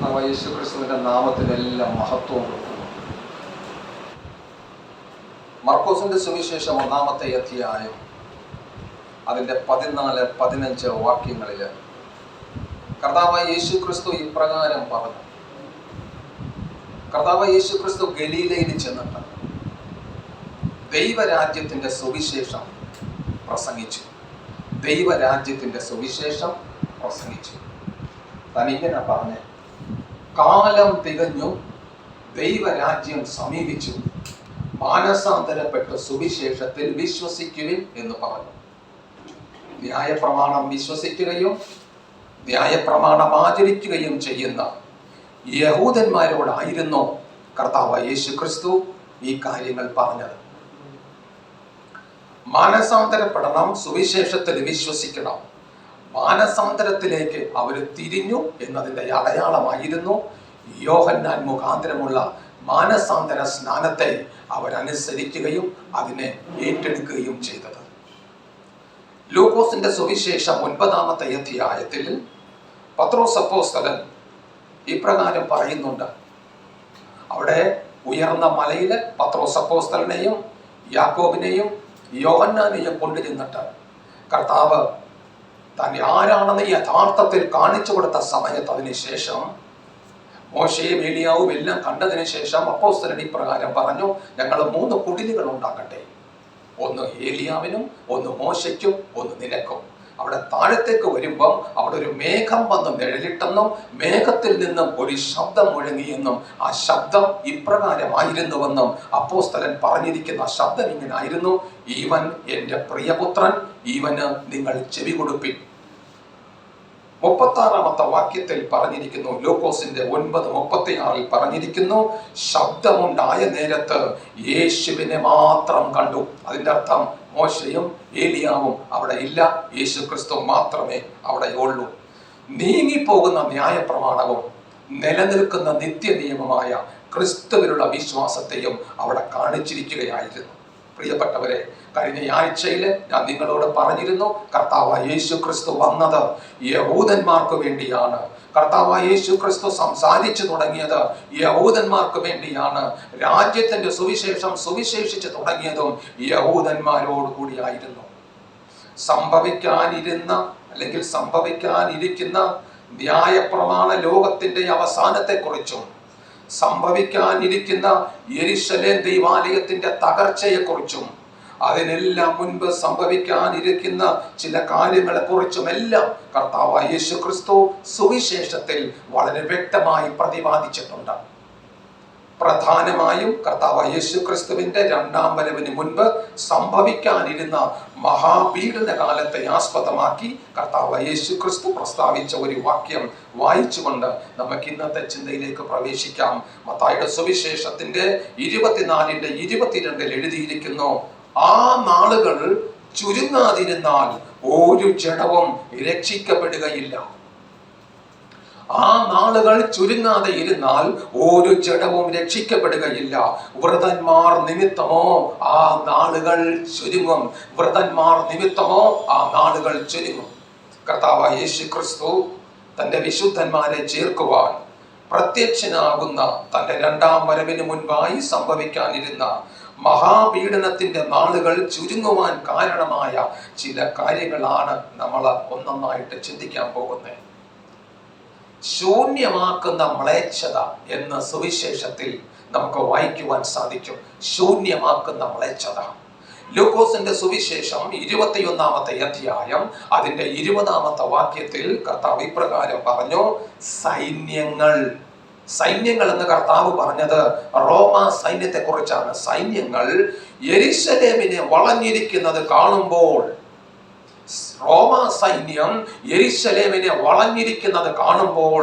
കർത്താവായ യേശുക്രിസ്തുവിന്റെ നാമത്തിനെല്ലാം മഹത്വവും കൊടുക്കുന്നു. മർക്കോസിന്റെ സുവിശേഷം 1-ാമത്തെ അധ്യായം അതിന്റെ 14-15 വാക്യങ്ങളിൽ കർത്താവായ യേശുക്രിസ്തു ഇപ്രകാരം പറഞ്ഞു. കർത്താവായ യേശുക്രിസ്തു ഗലീലയിൽ ചെന്നിട്ട് ദൈവരാജ്യത്തിന്റെ സുവിശേഷം പ്രസംഗിച്ചു. ദൈവരാജ്യത്തിന്റെ സുവിശേഷം പ്രസംഗിച്ചു. താൻ ഇങ്ങനെ പറഞ്ഞ്, കാലം തികഞ്ഞു, ദൈവരാജ്യം സമീപിച്ചു, മാനസാന്തരപ്പെട്ട് സുവിശേഷത്തിൽ വിശ്വസിക്കുവിൻ എന്ന് പറഞ്ഞു. ന്യായപ്രമാണം വിശ്വസിക്കുകയും ന്യായപ്രമാണം ആചരിക്കുകയും ചെയ്യുന്ന യഹൂദന്മാരോടായിരുന്നു കർത്താവായ യേശുക്രിസ്തു ഈ കാര്യങ്ങൾ പറഞ്ഞത്. മാനസാന്തരപ്പെടണം, സുവിശേഷത്തിൽ വിശ്വസിക്കണം. മാനസാന്തരത്തിലേക്ക് അവർ തിരിഞ്ഞു എന്നതിൻ്റെ അടയാളമായിരുന്നു യോഹന്നാൻ മുഖാന്തരമുള്ള മാനസാന്തര സ്നാനത്തെ അവരനുസരിക്കുകയും അതിനെ ഏറ്റെടുക്കുകയും ചെയ്തത്. ലൂക്കോസിന്റെ സുവിശേഷം 9-ാമത്തെ അധ്യായത്തിൽ പത്രോസ് അപ്പോസ്തലൻ ഇപ്രകാരം പറയുന്നുണ്ട്. അവിടെ ഉയർന്ന മലയിൽ പത്രോസ് അപ്പോസ്തലനെയും യാക്കോബിനെയും യോഹന്നാനെയും കൊണ്ടുചെന്നിട്ട് കർത്താവ് താൻ ആരാണെന്ന് യഥാർത്ഥത്തിൽ കാണിച്ചു കൊടുത്ത സമയത്ത്, അതിനുശേഷം മോശയും ഏലിയാവും എല്ലാം കണ്ടതിന് ശേഷം അപ്പോസ്തലൻ ഇപ്രകാരം പറഞ്ഞു, ഞങ്ങൾ 3 കുടിലുകൾ ഉണ്ടാക്കട്ടെ, ഒന്ന് ഏലിയാവിനും, ഒന്ന് മോശയ്ക്കും, ഒന്ന് നിനക്കും. അവിടെ താഴത്തേക്ക് വരുമ്പം അവിടെ ഒരു മേഘം വന്ന് നിഴലിട്ടെന്നും മേഘത്തിൽ നിന്നും ഒരു ശബ്ദം മുഴങ്ങിയെന്നും ആ ശബ്ദം ഇപ്രകാരമായിരുന്നുവെന്നും അപ്പോസ്തലൻ പറഞ്ഞിരിക്കുന്ന ശബ്ദം ഇങ്ങനെ ആയിരുന്നു, ഇവൻ എൻ്റെ പ്രിയപുത്രൻ, ഇവന് നിങ്ങൾ ചെവി കൊടുപ്പിൻ. 36-ാമത്തെ വാക്യത്തിൽ പറഞ്ഞിരിക്കുന്നു, ലൂക്കോസിന്റെ 9:36 പറഞ്ഞിരിക്കുന്നു, ശബ്ദമുണ്ടായ നേരത്ത് യേശുവിനെ മാത്രം കണ്ടു. അതിൻ്റെ അർത്ഥം മോശയും ഏലിയാവും അവിടെ ഇല്ല, യേശുക്രിസ്തു മാത്രമേ അവിടെ ഉള്ളൂ. നീങ്ങിപ്പോകുന്ന ന്യായപ്രമാണവും നിലനിൽക്കുന്ന നിത്യനിയമമായ ക്രിസ്തുവിലുള്ള വിശ്വാസത്തെയും അവിടെ കാണിച്ചിരിക്കുകയായിരുന്നു. പ്രിയപ്പെട്ടവരെ, കഴിഞ്ഞ ആഴ്ചയിൽ ഞാൻ നിങ്ങളോട് പറഞ്ഞിരുന്നു, കർത്താവായ യേശുക്രിസ്തു വന്നത് യഹൂദന്മാർക്ക് വേണ്ടിയാണ്. കർത്താവായ യേശുക്രിസ്തു സംസാരിച്ചു തുടങ്ങിയത് യഹൂദന്മാർക്ക് വേണ്ടിയാണ്. രാജ്യത്തിന്റെ സുവിശേഷം സുവിശേഷിച്ചു തുടങ്ങിയതും യഹൂദന്മാരോട് കൂടിയായിരുന്നു. സംഭവിക്കാനിരിക്കുന്ന ന്യായപ്രമാണ ലോകത്തിന്റെ അവസാനത്തെക്കുറിച്ചും സംഭവിക്കാനിരിക്കുന്ന യെരുശലേം ദൈവാലയത്തിന്റെ തകർച്ചയെക്കുറിച്ചും അതിനെല്ലാം മുൻപ് സംഭവിക്കാനിരിക്കുന്ന ചില കാര്യങ്ങളെക്കുറിച്ചും എല്ലാം കർത്താവായ യേശുക്രിസ്തു സുവിശേഷത്തിൽ വളരെ വ്യക്തമായി പ്രതിപാദിച്ചിട്ടുണ്ട്. പ്രധാനമായും കർത്താവായ യേശുക്രിസ്തുവിന്റെ 2-ാം വരവിന് മുൻപ് സംഭവിക്കാനിരുന്ന മഹാപീഡന കാലത്തെ ആസ്പദമാക്കി കർത്താവായ യേശുക്രിസ്തു പ്രസ്താവിച്ച ഒരു വാക്യം വായിച്ചുകൊണ്ട് നമുക്ക് ഇന്നത്തെ ചിന്തയിലേക്ക് പ്രവേശിക്കാം. മത്തായിയുടെ സുവിശേഷത്തിന്റെ 24-22 എഴുതിയിരിക്കുന്നു, ആ നാളുകൾ ചുരുങ്ങാതിരുന്നാൽ ഒരു ജഡവും രക്ഷിക്കപ്പെടുകയില്ല. ആ നാളുകൾ ചുരുങ്ങാതെ ഇരുന്നാൽ ഒരു ജഡവും രക്ഷിക്കപ്പെടുകയില്ല. വ്രതന്മാർ നിമിത്തമോ ആ നാളുകൾ ചുരുങ്ങും. വ്രതന്മാർ നിമിത്തമോ ആ നാളുകൾ ചുരുങ്ങും. കർത്താവായ യേശുക്രിസ്തു തന്റെ വിശുദ്ധന്മാരെ ചേർക്കുവാൻ പ്രത്യക്ഷനാകുന്ന തന്റെ 2-ാം വരവിന് മുൻപായി സംഭവിക്കാനിരുന്ന മഹാപീഡനത്തിന്റെ നാളുകൾ ചുരുങ്ങുവാൻ കാരണമായ ചില കാര്യങ്ങളാണ് നമ്മൾ ഒന്നൊന്നായിട്ട് ചിന്തിക്കാൻ പോകുന്നത്. ശൂന്യമാക്കുന്ന മ്ലേച്ഛത എന്ന സുവിശേഷത്തിൽ നമുക്ക് വായിക്കുവാൻ സാധിക്കും. ശൂന്യമാക്കുന്ന മ്ലേച്ഛത. ലൂക്കോസിന്റെ സുവിശേഷം 21-ാമത്തെ അധ്യായം അതിന്റെ 20-ാമത്തെ വാക്യത്തിൽ കർത്താവ് ഇപ്രകാരം പറഞ്ഞു, സൈന്യങ്ങൾ എന്ന് കർത്താവ് പറഞ്ഞത് റോമ സൈന്യത്തെ കുറിച്ചാണ്. സൈന്യങ്ങൾ യെരുശലേമിനെ വളഞ്ഞിരിക്കുന്നത് കാണുമ്പോൾ, റോമ സൈന്യം യെരുശലേമിനെ വളഞ്ഞിരിക്കുന്നത് കാണുമ്പോൾ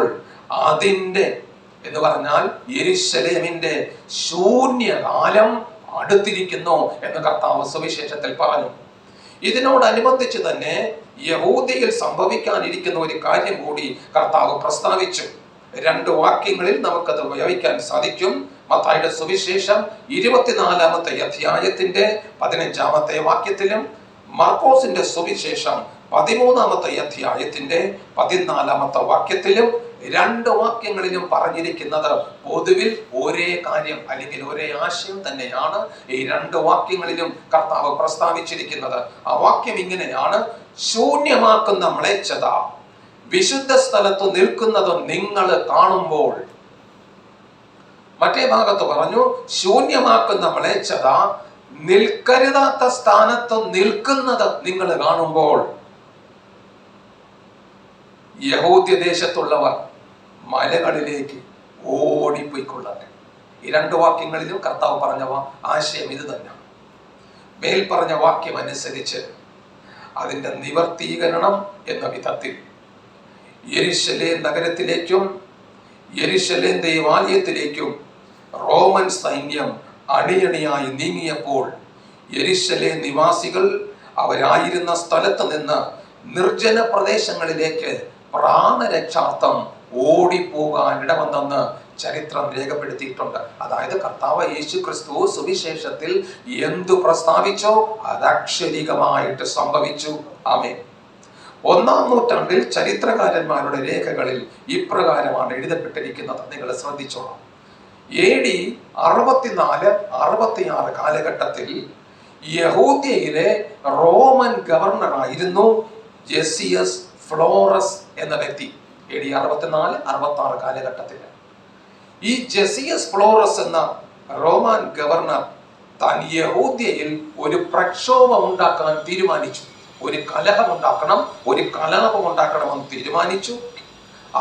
അതിന്റെ എന്ന് പറഞ്ഞാൽ യെരുശലേമിന്റെ ശൂന്യകാലം അടുത്തിരിക്കുന്നു എന്ന് കർത്താവ് സുവിശേഷത്തിൽ പറഞ്ഞു. ഇതിനോടനുബന്ധിച്ച് തന്നെ യഹൂദയിൽ സംഭവിക്കാനിരിക്കുന്ന ഒരു കാര്യം കൂടി കർത്താവ് പ്രസ്താവിച്ചു. 2 വാക്യങ്ങളിൽ നമുക്കത് ഉപയോഗിക്കാൻ സാധിക്കും. മത്തായിയുടെ സുവിശേഷം 24-ാമത്തെ അധ്യായത്തിന്റെ 15-ാമത്തെ വാക്യത്തിലും മർക്കോസിന്റെ സുവിശേഷം 13-ാമത്തെ അധ്യായത്തിന്റെ 14-ാമത്തെ വാക്യത്തിലും രണ്ട് വാക്യങ്ങളിലും പറഞ്ഞിരിക്കുന്നത് പൊതുവിൽ ഒരേ കാര്യം അല്ലെങ്കിൽ ഒരേ ആശയം തന്നെയാണ് ഈ രണ്ട് വാക്യങ്ങളിലും കർത്താവ് പ്രസ്താവിച്ചിരിക്കുന്നത്. ആ വാക്യം ഇങ്ങനെയാണ്: ശൂന്യമാക്കുന്ന മ്ലേച്ഛത വിശുദ്ധ സ്ഥലത്ത് നിൽക്കുന്നത് നിങ്ങൾ കാണുമ്പോൾ. മറ്റേ ഭാഗത്ത് പറഞ്ഞു, ശൂന്യമാക്കുന്ന മ്ലേച്ഛത നിൽക്കരുതാത്ത സ്ഥാനത്ത് നിൽക്കുന്നത് നിങ്ങൾ കാണുമ്പോൾ. യഹൂദ്യദേശത്തുള്ളവർ മലകളിലേക്ക് ഓടിപ്പോയിക്കൊള്ളട്ടെ. ഈ രണ്ട് വാക്യങ്ങളിലും കർത്താവ് പറഞ്ഞ ആശയം ഇത് തന്നെ. മേൽ പറഞ്ഞ വാക്യം അനുസരിച്ച് അതിന്റെ നിവർത്തീകരണം എന്ന വിധത്തിൽ യെരുശലേം നഗരത്തിലേക്കും യെരുശലേം ദേവാലയത്തിലേക്കും റോമൻ സൈന്യം അണിയണിയായി നീങ്ങിയപ്പോൾ യെരുശലേം നിവാസികൾ അവരായിരുന്ന സ്ഥലത്ത് നിന്ന് നിർജ്ജന പ്രദേശങ്ങളിലേക്ക് പ്രാണരക്ഷാർത്ഥം ഓടിപ്പോകാൻ ഇടവന്നെന്ന് ചരിത്രം രേഖപ്പെടുത്തിയിട്ടുണ്ട്. അതായത് കർത്താവ് യേശു ക്രിസ്തു സുവിശേഷത്തിൽ എന്തു പ്രസ്താവിച്ചോ അത് അക്ഷരികമായിട്ട് സംഭവിച്ചു. ആമേൻ. 1-ാം നൂറ്റാണ്ടിൽ ചരിത്രകാരന്മാരുടെ രേഖകളിൽ ഇപ്രകാരമാണ് എഴുതപ്പെട്ടിരിക്കുന്നത്. നിങ്ങൾ ശ്രദ്ധിച്ചോളാം. AD 64-66 കാലഘട്ടത്തിൽ യഹൂദ്യയിലെ റോമൻ ഗവർണറായിരുന്നു ജെസിയസ് ഫ്ലോറസ് എന്ന വ്യക്തി. AD 64-66 കാലഘട്ടത്തിൽ ഈ ജെസിയസ് ഫ്ലോറസ് എന്ന റോമൻ ഗവർണർ താൻ യഹൂദ്യയിൽ ഒരു പ്രക്ഷോഭം ഉണ്ടാക്കാൻ തീരുമാനിച്ചു. ഒരു കലഹം ഉണ്ടാക്കണം, ഒരു കലാപം ഉണ്ടാക്കണമെന്ന് തീരുമാനിച്ചു.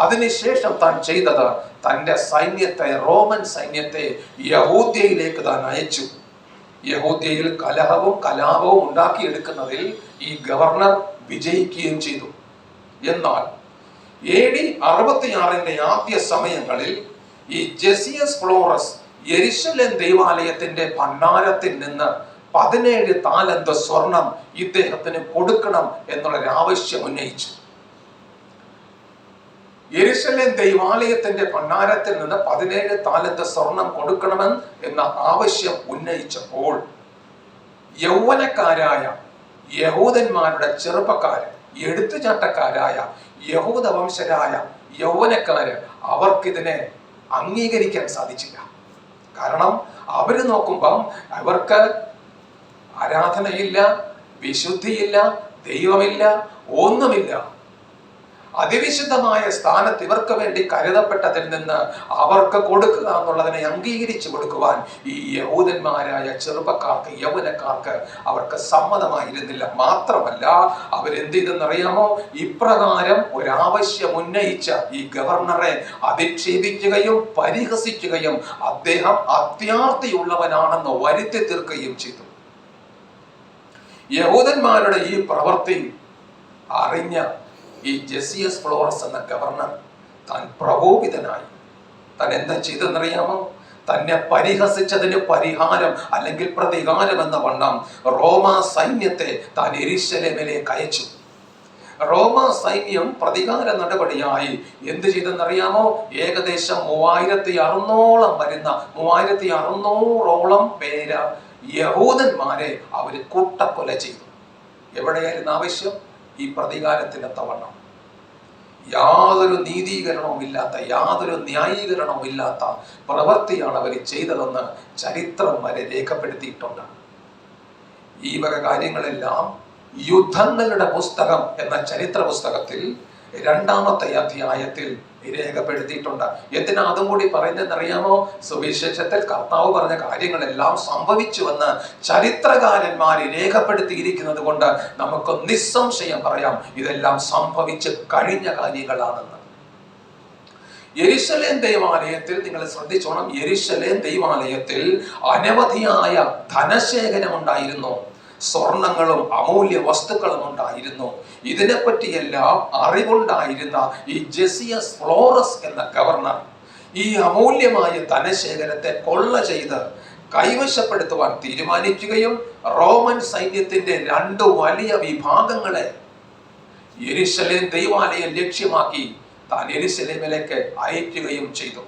അതിനുശേഷം താൻ ചെയ്തത് തന്റെ സൈന്യത്തെ, റോമൻ സൈന്യത്തെ യഹൂദ്യയിലേക്ക് താൻ അയച്ചു. യഹൂദ്യയിൽ കലഹവും കലാപവും ഉണ്ടാക്കിയെടുക്കുന്നതിൽ ഈ ഗവർണർ വിജയിക്കുകയും ചെയ്തു. എന്നാൽ AD 66 ആദ്യ സമയങ്ങളിൽ ഈ ജെസിയസ് ഫ്ലോറസ് യെരുശലേം ദൈവാലയത്തിന്റെ ഭണ്ഡാരത്തിൽ നിന്ന് 17 താലന്ത് സ്വർണം ഇദ്ദേഹത്തിന് കൊടുക്കണം എന്നുള്ളൊരു ആവശ്യം ഉന്നയിച്ചു. യെരുശലേം ദൈവാലയത്തിന്റെ ഭണ്ഡാരത്തിൽ നിന്ന് 17 താലന്ത് സ്വർണം കൊടുക്കണമെന്ന് എന്ന ആവശ്യം ഉന്നയിച്ചപ്പോൾ യൗവനക്കാരായ യഹൂദന്മാരുടെ ചെറുപ്പക്കാര്, എടുത്തുചാട്ടക്കാരായ യഹൂദ വംശരായ യൗവനക്കാര് അവർക്കിതിനെ അംഗീകരിക്കാൻ സാധിച്ചില്ല. കാരണം അവര് നോക്കുമ്പം അവർക്ക് ആരാധനയില്ല, വിശുദ്ധിയില്ല, ദൈവമില്ല, ഒന്നുമില്ല. അതിവിശുദ്ധമായ സ്ഥാനത്ത് ഇവർക്ക് വേണ്ടി കരുതപ്പെട്ടതിൽ നിന്ന് അവർക്ക് കൊടുക്കുക എന്നുള്ളതിനെ അംഗീകരിച്ചു കൊടുക്കുവാൻ ഈ യഹൂദന്മാരായ ചെറുപ്പക്കാർക്ക്, യൗവനക്കാർക്ക് അവർക്ക് സമ്മതമായിരുന്നില്ല. മാത്രമല്ല അവരെന്ത് ചെയ്തെന്നറിയാമോ? ഇപ്രകാരം ഒരാവശ്യം ഉന്നയിച്ച ഈ ഗവർണറെ അധിക്ഷേപിക്കുകയും പരിഹസിക്കുകയും അദ്ദേഹം അത്യാർത്തിയുള്ളവനാണെന്ന് വരുത്തി തീർക്കുകയും ചെയ്തു. യഹൂദന്മാരുടെ ഈ പ്രവൃത്തി അറിഞ്ഞ ഈ ജെസിയസ് ഫ്ലോറസ് എന്ന ഗവർണർ താൻ പ്രകോപിതനായി. താൻ എന്താ ചെയ്തെന്നറിയാമോ? തന്നെ പരിഹസിച്ചതിന് പരിഹാരം അല്ലെങ്കിൽ പ്രതികാരം എന്ന വണ്ണം റോമ സൈന്യത്തെ താൻ യെരുശലേമിലേക്ക് അയച്ചു. റോമ സൈന്യം പ്രതികാര നടപടിയായി എന്ത് ചെയ്തെന്നറിയാമോ? ഏകദേശം 3600 വരുന്ന 3600 പേര് യഹൂദന്മാരെ അവര് കൂട്ടക്കൊല ചെയ്തു. എവിടെയായിരുന്നു ആവശ്യം? ഈ പ്രതികാരത്തിന്റെ തവണ്ണം. യാതൊരു നീതീകരണവും ഇല്ലാത്ത, യാതൊരു ന്യായീകരണവും ഇല്ലാത്ത പ്രവൃത്തിയാണ് അവർ ചെയ്തതെന്ന് ചരിത്രം വരെ രേഖപ്പെടുത്തിയിട്ടുണ്ട്. ഈ വക കാര്യങ്ങളെല്ലാം യുദ്ധങ്ങളുടെ പുസ്തകം എന്ന ചരിത്ര പുസ്തകത്തിൽ 2-ാമത്തെ അധ്യായത്തിൽ രേഖപ്പെടുത്തിയിട്ടുണ്ട്. എന്തിനാ അതും കൂടി പറയുന്നതെന്നറിയാമോ? സുവിശേഷത്തിൽ കർത്താവ് പറഞ്ഞ കാര്യങ്ങളെല്ലാം സംഭവിച്ചുവെന്ന് ചരിത്രകാരന്മാർ രേഖപ്പെടുത്തിയിരിക്കുന്നത് കൊണ്ട് നമുക്ക് നിസ്സംശയം പറയാം ഇതെല്ലാം സംഭവിച്ച് കഴിഞ്ഞ കാര്യങ്ങളാണെന്ന്. യെരുശലേം ദൈവാലയത്തിൽ നിങ്ങൾ ശ്രദ്ധിച്ചോണം, യെരുശലേം ദൈവാലയത്തിൽ അനവധിയായ ധനശേഖരം ഉണ്ടായിരുന്നു. സ്വർണങ്ങളും അമൂല്യ വസ്തുക്കളും ഉണ്ടായിരുന്നു. ഇതിനെപ്പറ്റിയെല്ലാം അറിവുണ്ടായിരുന്ന ഈ ജെസിയസ് ഫ്ലോറസ് എന്ന ഗവർണർ ഈ അമൂല്യമായ ധനശേഖരത്തെ കൊള്ള ചെയ്ത് കൈവശപ്പെടുത്തുവാൻ തീരുമാനിക്കുകയും റോമൻ സൈന്യത്തിന്റെ 2 വലിയ വിഭാഗങ്ങളെ യെരുശലേം ദൈവാലയം ലക്ഷ്യമാക്കി താൻ യെരുശലേമിലേക്ക് അയക്കുകയും ചെയ്തു.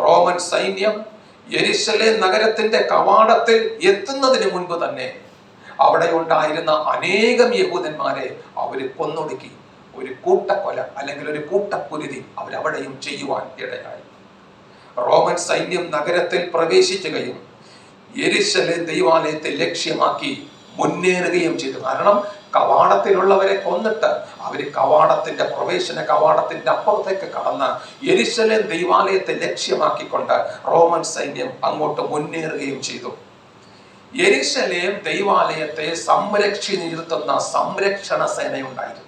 റോമൻ സൈന്യം യെരുശലേം നഗരത്തിന്റെ കവാടത്തിൽ എത്തുന്നതിന് മുൻപ് തന്നെ അവിടെ ഉണ്ടായിരുന്ന അനേകം യഹൂദന്മാരെ അവര് കൊന്നൊടുക്കി. ഒരു കൂട്ടക്കൊല അല്ലെങ്കിൽ ഒരു കൂട്ടക്കുരുതി അവരവിടെയും ചെയ്യുവാൻ ഇടയായി. റോമൻ സൈന്യം നഗരത്തിൽ പ്രവേശിക്കുകയും യെരുശലേം ദൈവാലയത്തെ ലക്ഷ്യമാക്കി മുന്നേറുകയും ചെയ്തു. കാരണം കവാടത്തിലുള്ളവരെ കൊന്നിട്ട് അവര് കവാടത്തിന്റെ പ്രവേശന കവാടത്തിന്റെ അപ്പുറത്തേക്ക് കടന്ന് യെരുശലേം ദൈവാലയത്തെ ലക്ഷ്യമാക്കിക്കൊണ്ട് റോമൻ സൈന്യം അങ്ങോട്ട് മുന്നേറുകയും ചെയ്തു. യെരുശലേം ദൈവാലയത്തെ സംരക്ഷി നിർത്തുന്ന സംരക്ഷണ സേനയുണ്ടായിരുന്നു,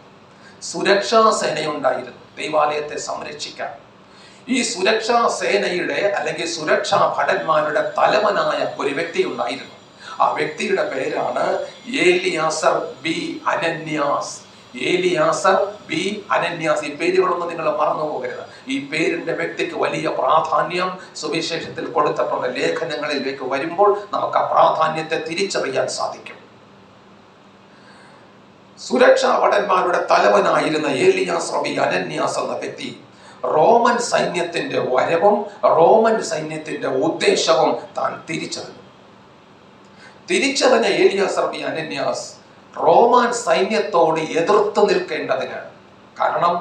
സുരക്ഷാ സേനയുണ്ടായിരുന്നു ദൈവാലയത്തെ സംരക്ഷിക്കാൻ. ഈ സുരക്ഷാ സേനയുടെ അല്ലെങ്കിൽ സുരക്ഷാ ഭടന്മാരുടെ തലവനായ ഒരു വ്യക്തി ഉണ്ടായിരുന്നു. ആ വ്യക്തിയുടെ പേരാണ് ഏലിയാസർ ബി അനന്യാസ്. ഏലിയാസർ ബി അനന്യാസ്. ഈ പേരുകളൊന്നും നിങ്ങൾ മറന്നു പോകരുത്. ഈ പേരിന്റെ വ്യക്തിക്ക് വലിയ പ്രാധാന്യം സുവിശേഷത്തിൽ കൊടുത്തിട്ടുണ്ട്. ലേഖനങ്ങളിലേക്ക് വരുമ്പോൾ നമുക്ക് ആ പ്രാധാന്യത്തെ തിരിച്ചറിയാൻ സാധിക്കും. സുരക്ഷാ ഭടന്മാരുടെ തലവനായിരുന്ന ഏലിയാസർ ബി അനന്യാസ് എന്ന വ്യക്തി റോമൻ സൈന്യത്തിന്റെ വരവും റോമൻ സൈന്യത്തിന്റെ ഉദ്ദേശവും താൻ തിരിച്ചറിഞ്ഞു. ഏലിയാസർ ബി അനന്യാസ് റോമൻ സൈന്യത്തോട് എതിർത്ത് നിൽക്കേണ്ടതിന്, കാരണം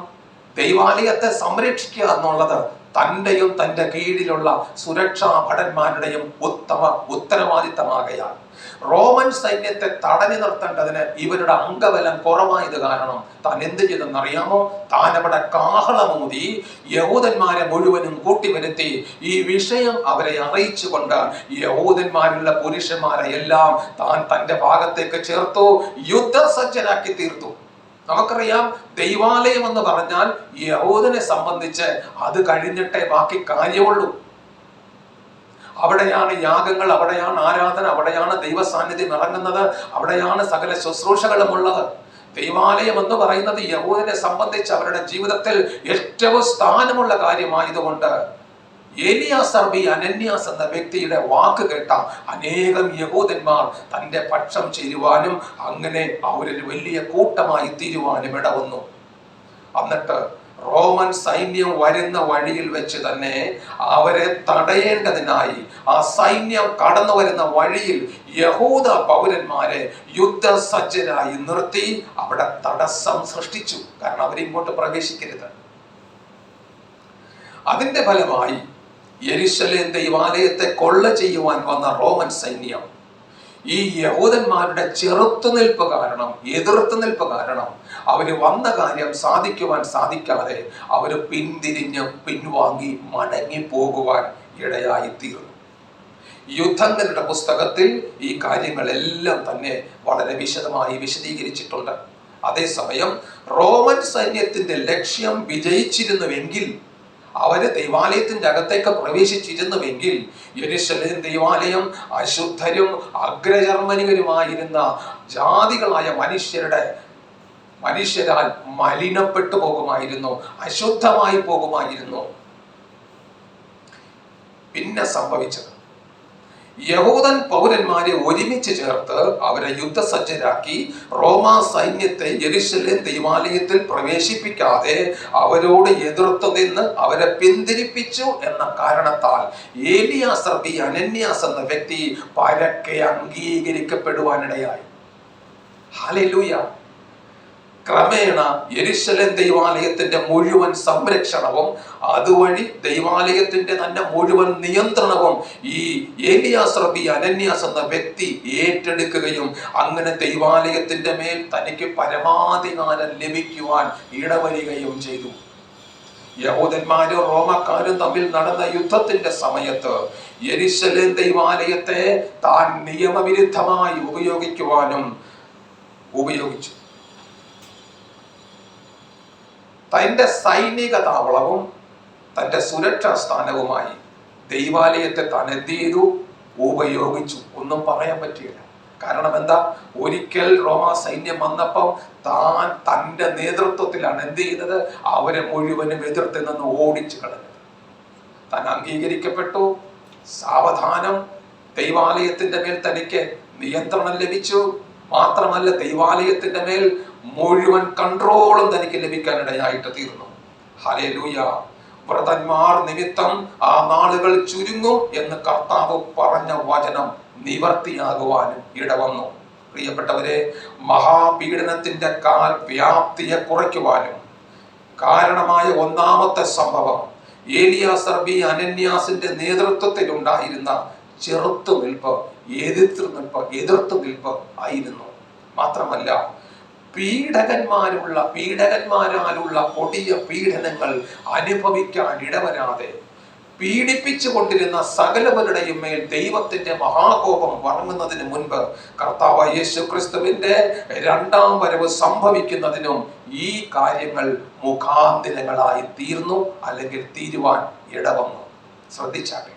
ദൈവാലയത്തെ സംരക്ഷിക്കുക എന്നുള്ളത് തന്റെയും തന്റെ കീഴിലുള്ള സുരക്ഷാ ഭടന്മാരുടെയും ഉത്തരവാദിത്തമാകയാൽ റോമൻ സൈന്യത്തെ തടഞ്ഞു നിർത്തേണ്ടതിന് ഇവരുടെ അംഗബലം കുറവായത് കാരണം താൻ എന്ത് ചെയ്തെന്നറിയാമോ? താൻ അവിടെ കാഹളമൂതി യഹൂദന്മാരെ മുഴുവനും കൂട്ടിവരുത്തി ഈ വിഷയം അവരെ അറിയിച്ചുകൊണ്ട് യഹൂദന്മാരുള്ള പുരുഷന്മാരെ എല്ലാം താൻ തന്റെ ഭാഗത്തേക്ക് ചേർത്തു, യുദ്ധസജ്ജരാക്കി തീർത്തു. നമുക്കറിയാം, ദൈവാലയം എന്ന് പറഞ്ഞാൽ യഹൂദനെ സംബന്ധിച്ച് അത് കഴിഞ്ഞിട്ടേ ബാക്കി കാര്യമുള്ളൂ. അവിടെയാണ് യാഗങ്ങൾ, അവിടെയാണ് ആരാധന, അവിടെയാണ് ദൈവസാന്നിധ്യം ഇറങ്ങുന്നത്, അവിടെയാണ് സകല ശുശ്രൂഷകളും ഉള്ളത്. ദൈവാലയം എന്ന് പറയുന്നത് യഹൂദനെ സംബന്ധിച്ച് അവരുടെ ജീവിതത്തിൽ ഏറ്റവും സ്ഥാനമുള്ള കാര്യമായതുകൊണ്ട് ഏലിയാസർ ബി അനന്യാസ് എന്ന വ്യക്തിയുടെ വാക്ക് കേട്ട അനേകം യഹൂദന്മാർ തന്റെ പക്ഷം ചേരുവാനും അങ്ങനെ അവരൊരു വലിയ കൂട്ടമായി തീരുവാനും ഇടവന്നു. എന്നിട്ട് റോമൻ സൈന്യം വരുന്ന വഴിയിൽ വെച്ച് തന്നെ അവരെ തടയേണ്ടതിനായി ആ സൈന്യം കടന്നു വരുന്ന വഴിയിൽ യഹൂദ പൗരന്മാരെ യുദ്ധസജ്ജരായി നിർത്തി അവിടെ തടസ്സം സൃഷ്ടിച്ചു. കാരണം അവരിങ്ങോട്ട് പ്രവേശിക്കരുത്. അതിന്റെ ഫലമായി യെരുശലേം ദൈവാലയത്തെ കൊള്ള ചെയ്യുവാൻ വന്ന റോമൻ സൈന്യം ഈ യഹൂദന്മാരുടെ ചെറുത്തുനിൽപ്പ് കാരണം, എതിർത്തുനിൽപ്പ് കാരണം അവര് വന്ന കാര്യം സാധിക്കുവാൻ സാധിക്കാതെ അവര് പിൻവാങ്ങി മടങ്ങി പോകുവാൻ ഇടയായി തീർന്നു. യുദ്ധങ്ങളുടെ പുസ്തകത്തിൽ ഈ കാര്യങ്ങളെല്ലാം തന്നെ വളരെ വിശദമായി വിശദീകരിച്ചിട്ടുണ്ട്. അതേസമയം റോമൻ സൈന്യത്തിന്റെ ലക്ഷ്യം വിജയിച്ചിരുന്നുവെങ്കിൽ, അവര് ദൈവാലയത്തിന്റെ അകത്തേക്ക് പ്രവേശിച്ചിരുന്നുവെങ്കിൽ യെരുശലേം ദൈവാലയം അശുദ്ധരും അഗ്രജർമ്മനികരുമായിരുന്ന ജാതികളായ മനുഷ്യരാൽ മലിനപ്പെട്ടു പോകുമായിരുന്നു, അശുദ്ധമായി പോകുമായിരുന്നു. പിന്നെ സംഭവിച്ചത്, യഹൂദൻ പൗരന്മാരെ ഒരുമിച്ച് ചേർത്ത് അവരെ യുദ്ധസജ്ജരാക്കി റോമാ സൈന്യത്തെ യെരുശലേം ദൈവാലയത്തിൽ പ്രവേശിപ്പിക്കാതെ അവരോട് എതിർത്തു നിന്ന് അവരെ പിന്തിരിപ്പിച്ചു എന്ന കാരണത്താൽ ഏലിയാസർ ബി അനന്യാസ് എന്ന വ്യക്തി പരക്കെ അംഗീകരിക്കപ്പെടുവാനിടയായി. ഹല്ലേലൂയ. ക്രമേണ യെരുശലേം ദൈവാലയത്തിന്റെ മുഴുവൻ സംരക്ഷണവും അതുവഴി ദൈവാലയത്തിന്റെ തന്നെ മുഴുവൻ നിയന്ത്രണവും ഈ ഏലിയാസർ ബി അനന്യാസ് എന്ന വ്യക്തി ഏറ്റെടുക്കുകയും അങ്ങനെ ദൈവാലയത്തിന്റെ മേൽ തനിക്ക് പരമാധികാരം ലഭിക്കുവാൻ ഇടവരികയും ചെയ്തു. യഹൂദന്മാരും റോമക്കാരും തമ്മിൽ നടന്ന യുദ്ധത്തിന്റെ സമയത്ത് യെരുശലേം ദൈവാലയത്തെ താൻ നിയമവിരുദ്ധമായി ഉപയോഗിച്ചു. തന്റെ സൈനിക താവളവും തന്റെ സുരക്ഷാ സ്ഥാനവുമായി ദൈവാലയത്തെ താൻ എന്ത് ചെയ്തു? ഉപയോഗിച്ചു. ഒന്നും പറയാൻ പറ്റിയില്ല. കാരണം എന്താ? ഒരിക്കൽ റോമാ സൈന്യം വന്നപ്പോൾ താൻ തന്റെ നേതൃത്വത്തിലാണ് എന്ത് ചെയ്യുന്നത്? അവരെ മുഴുവനും എതിർത്ത് നിന്ന് ഓടിച്ചു കളഞ്ഞത്. താൻ അംഗീകരിക്കപ്പെട്ടു. സാവധാനം ദൈവാലയത്തിന്റെ മേൽ തനിക്ക് നിയന്ത്രണം ലഭിച്ചു. മാത്രമല്ല, ദൈവാലയത്തിന്റെ മേൽ മുഴുവൻ കൺട്രോളും തനിക്ക് ലഭിക്കാനിടയായിട്ട് തീർന്നു. ഹല്ലേലൂയ. വ്രതന്മാർ നിമിത്തം ആ നാളുകൾ ചുരുങ്ങും എന്ന് കർത്താവ് പറഞ്ഞ വചനം നിവർത്തിയാകുവാനും ഇടവന്നു. പ്രിയപ്പെട്ടവരെ, മഹാപീഡനത്തിന്റെ വ്യാപ്തിയെ കുറയ്ക്കുവാനും കാരണമായ ഒന്നാമത്തെ സംഭവം ഏലിയാസർബി അനന്യാസിന്റെ നേതൃത്വത്തിലുണ്ടായിരുന്ന ചെറുത്തുനിൽപ്പ്, എതിർത്തുനിൽപ്പ് ആയിരുന്നു. മാത്രമല്ല, പീഡകന്മാരാലുള്ള കൊടിയ പീഡനങ്ങൾ അനുഭവിക്കാൻ ഇടവരാതെ പീഡിപ്പിച്ചു കൊണ്ടിരുന്ന സകലവരുടെയും മേൽ ദൈവത്തിന്റെ മഹാകോപം വറങ്ങുന്നതിന് മുൻപ് കർത്താവ് യേശു ക്രിസ്തുവിന്റെ രണ്ടാം വരവ് സംഭവിക്കുന്നതിനും ഈ കാര്യങ്ങൾ മുഖാന്തിരങ്ങളായി തീർന്നു, അല്ലെങ്കിൽ തീരുവാൻ ഇടവന്നു. ശ്രദ്ധിച്ചാട്ടെ,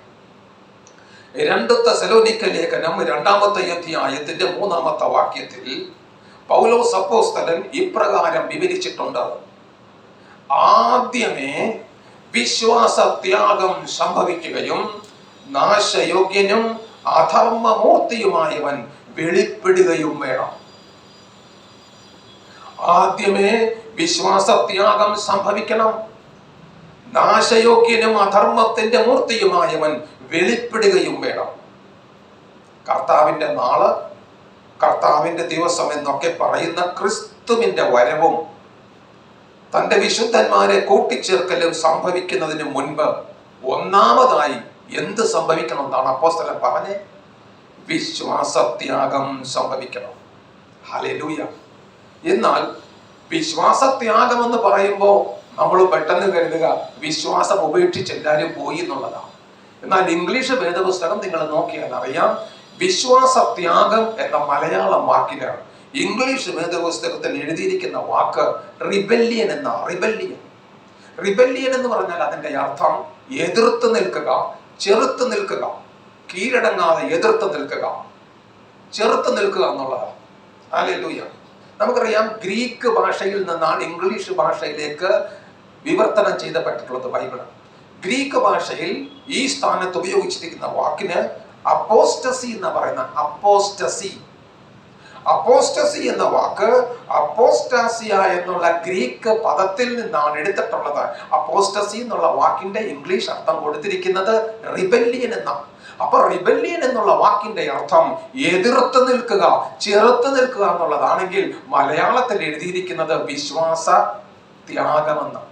2 തെസ്സലോനിക്ക ലേഖനം 2-ാമത്തെ അധ്യായത്തിന്റെ 3-ാമത്തെ വാക്യത്തിൽ പൗലോസ് അപ്പോസ്തലൻ ഇപ്രകാരം വിവരിച്ചിട്ടുണ്ട്: ആദ്യമേ വിശ്വാസത്യാഗം സംഭവിക്കുകയും നാശയോഗ്യനും അധർമ്മമൂർത്തിയുമായവൻ വെളിപ്പെടുകയും വേണം. ആദ്യമേ വിശ്വാസത്യാഗം സംഭവിക്കണം, നാശയോഗ്യനും അധർമ്മത്തിന്റെ മൂർത്തിയുമായവൻ വെളിപ്പെടുകയും വേണം. കർത്താവിന്റെ നാള്, കർത്താവിന്റെ ദിവസം എന്നൊക്കെ പറയുന്ന ക്രിസ്തുവിന്റെ വരവും തന്റെ വിശുദ്ധന്മാരെ കൂട്ടിച്ചേർക്കലും സംഭവിക്കുന്നതിന് മുൻപ് ഒന്നാമതായി എന്ത് സംഭവിക്കണം എന്നാണ് അപ്പോസ്തലൻ പറഞ്ഞത്? വിശ്വാസത്യാഗം സംഭവിക്കണം. ഹല്ലേലൂയ. എന്നാൽ വിശ്വാസത്യാഗം എന്ന് പറയുമ്പോൾ നമ്മൾ പെട്ടെന്ന് കരുതുക വിശ്വാസം ഉപേക്ഷിച്ച് എല്ലാവരും പോയി എന്നുള്ളതാണ്. എന്നാൽ ഇംഗ്ലീഷ് വേദപുസ്തകം നിങ്ങൾ നോക്കിയാൽ അറിയാം, വിശ്വാസത്യാഗം എന്ന മലയാളം വാക്കിലാണ് ഇംഗ്ലീഷ് വേദപുസ്തകത്തിൽ എഴുതിയിരിക്കുന്ന വാക്ക് റിബല്യൻ എന്ന. റിബല്യൻ എന്ന് പറഞ്ഞാൽ അതിന്റെ അർത്ഥം എതിർത്ത് നിൽക്കുക, ചെറുത്ത് നിൽക്കുക, കീഴടങ്ങാതെ എതിർത്ത് നിൽക്കുക, ചെറുത്ത് നിൽക്കുക എന്നുള്ളതാണ്. ഹല്ലേലൂയ. നമുക്കറിയാം, ഗ്രീക്ക് ഭാഷയിൽ നിന്നാണ് ഇംഗ്ലീഷ് ഭാഷയിലേക്ക് വിവർത്തനം ചെയ്യപ്പെട്ടിട്ടുള്ളത് ബൈബിള്. ഗ്രീക്ക് ഭാഷയിൽ ഈ സ്ഥാനത്ത് ഉപയോഗിച്ചിരിക്കുന്ന വാക്കിന് അപ്പോസ്റ്റസി എന്ന് പറയുന്ന അപ്പോസ്റ്റസി എന്ന വാക്ക് അപ്പോസ്റ്റാസിയ എന്നുള്ള ഗ്രീക്ക് പദത്തിൽ നിന്നാണ് എടുത്തിട്ടുള്ളത്. അപ്പോസ്റ്റസി എന്നുള്ള വാക്കിന്റെ ഇംഗ്ലീഷ് അർത്ഥം കൊടുത്തിരിക്കുന്നത് റിബല്യൻ എന്നാണ്. അപ്പൊ റിബല്യൻ എന്നുള്ള വാക്കിന്റെ അർത്ഥം എതിർത്ത് നിൽക്കുക, ചെറുത്ത് നിൽക്കുക എന്നുള്ളതാണെങ്കിൽ മലയാളത്തിൽ എഴുതിയിരിക്കുന്നത് വിശ്വാസ ത്യാഗമെന്ന്.